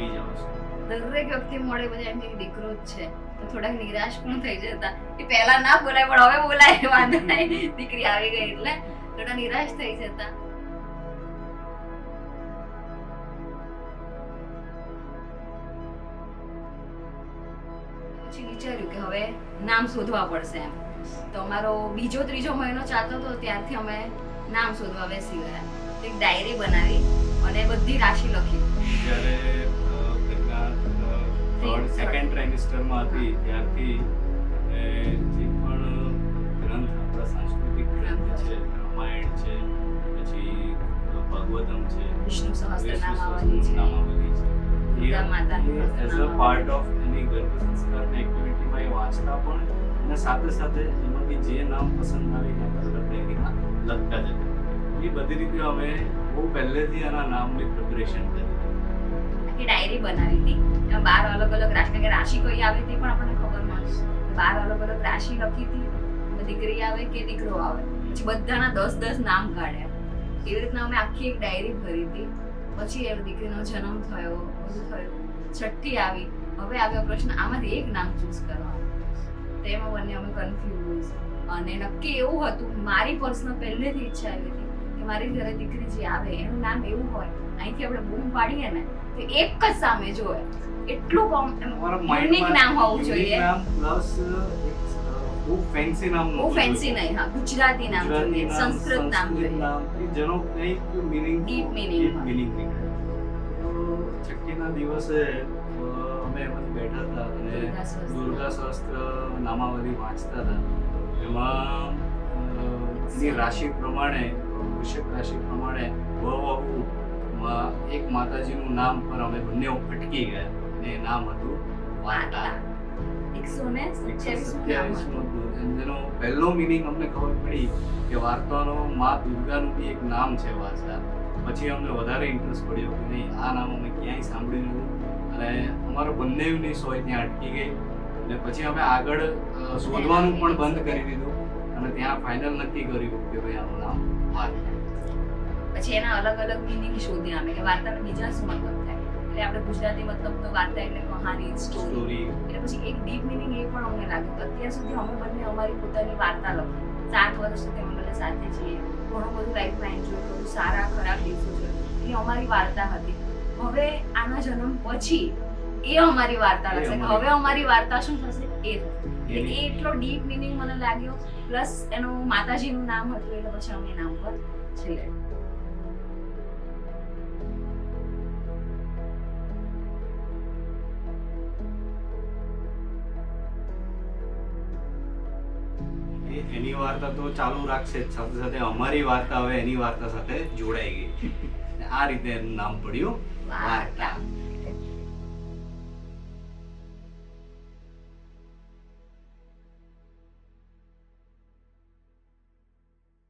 ભૂલી જાઓ છો? દરેક વ્યક્તિ મળે બધા એમ કે દીકરો જ છે તો થોડાક નિરાશ પણ થઈ જતા. એ પહેલા ના બોલાય પણ હવે બોલાય, વાંધો નહીં, દીકરી આવી ગઈ એટલે થોડા નિરાશ થઈ જતા. પછી વિચાર્યું કે હવે નામ શોધવા પડશે એમ. તો અમારો બીજો ત્રીજો મહિનો ચાલતો હતો ત્યારથી અમે નામ શોધવા બેસી ગયા. એક ડાયરી બનાવી અને બધી રાશિ લખી. જ્યારે સેકન્ડ ટ્રાઇમેસ્ટરમાં હતી ત્યારથી જે પણ ગ્રંથ આપણા સાંસ્કૃતિક ગ્રંથ છે, રામાયણ છે, પછી ભાગવતમ છે, વિષ્ણુ સહસ્ત્રનામાવલી છે, દુર્ગા માતાની as a part of any ગર્ભ સંસ્કારની એક્ટિવિટીમાં એ વાંચતા પણ અને સાથે સાથે એમાંથી જે નામ પસંદ આવે એ અલગ ડાયરીમાં લખતા જતા. એ બધી રીતે અમે બહુ પહેલેથી એના નામની પ્રિપરેશન કરી. આખી ડાયરી બનાવી હતી. એમાં 12 અલગ અલગ રાશિ, કે રાશિ કઈ આવી હતી પણ આપણને ખબર નહોતી. 12 અલગ અલગ રાશિ લખી હતી. દીકરી આવે કે દીકરો આવે, પછી બધાના 10-10 નામ કાઢ્યા. એવી રીતના અમે આખી એક ડાયરી ભરી હતી. પછી એ દીકરીનો જન્મ થયો, બધું થયું, છઠ્ઠી આવી. હવે આવ્યો પ્રશ્ન આમાંથી એક નામ ચૂઝ કરવાનું. તેમાં બંને અમે કન્ફ્યુઝ. અને નક્કી એવું હતું, મારી પર્સનલ પહેલેથી ઈચ્છા આવી હતી કે મારી ઘરે દીકરી જે આવે એનું નામ એવું હોય, અહીંથી આપણે બૂમ પાડીએ ને તો એક જ સામે જોવે, એટલું યુનિક નામ હોવું જોઈએ. બહુ ફેન્સી નામ, બહુ ફેન્સી નહીં, હા, ગુજરાતી નામ જોઈએ, સંસ્કૃત નામ જોઈએ, જેનો કંઈક મીનિંગ, ડીપ મીનિંગ નીકળે. તો છઠ્ઠીના દિવસે અમે એમાંથી બેઠા હતા અને દુર્ગા સહસ્ત્ર નામાવલી વાંચતા હતા. એમાં એની રાશિ પ્રમાણે, વૃષભ રાશિ પ્રમાણે એક માતાજીનું નામ પર અમે બંને અટકી ગયા અને એ નામ હતું વાર્તા. 127 જેનો પહેલો મિનિંગ અમને ખબર પડી કે વાર્તાનો માં દુર્ગાનું બી એક નામ છે વાર્તા. પછી અમને વધારે ઇન્ટરેસ્ટ પડ્યો કે નહીં, આ નામ અમે ક્યાંય સાંભળ્યું નહોતું અને અમારો બંનેની સોય ત્યાં અટકી ગઈ. અને પછી અમે આગળ શોધવાનું પણ બંધ કરી દીધું અને ત્યાં ફાઇનલ નક્કી કર્યું કે ભાઈ આનું નામ વાર્તા. પછી એના અલગ અલગ મિનિંગ શોધી અમે કે વાર્તાનો બીજા શું મતલબ થાય. એટલે આપણે ગુજરાતી મતલબ તો વાર્તા એટલે કહાની, સ્ટોરી. એટલે પછી એક ડીપ મિનિંગ એ પણ અમને લાગ્યું. તો અત્યાર સુધી અમે બંને અમારી પોતાની વાર્તા લખી. 7 વર્ષ સુધી અમે બંને સાથે છીએ, ઘણું બધું લાઈફમાં એન્જોય કર્યું, સારા ખરાબ દિવસો જોયા. એ અમારી વાર્તા હતી. હવે આના જન્મ પછી એ અમારી વાર્તા લખશે કે હવે અમારી વાર્તા શું થશે એ થશે. એ એટલો ડીપ મિનિંગ મને લાગ્યો. પ્લસ એનું માતાજીનું નામ હતું એટલે પછી અમે નામ પર છેલ્લે. એની વાર્તા તો ચાલુ રાખશે જ, સાથે સાથે અમારી વાર્તા હવે એની વાર્તા સાથે જોડાઈ ગઈ. આ રીતે એનું નામ પડ્યું વાર્તા.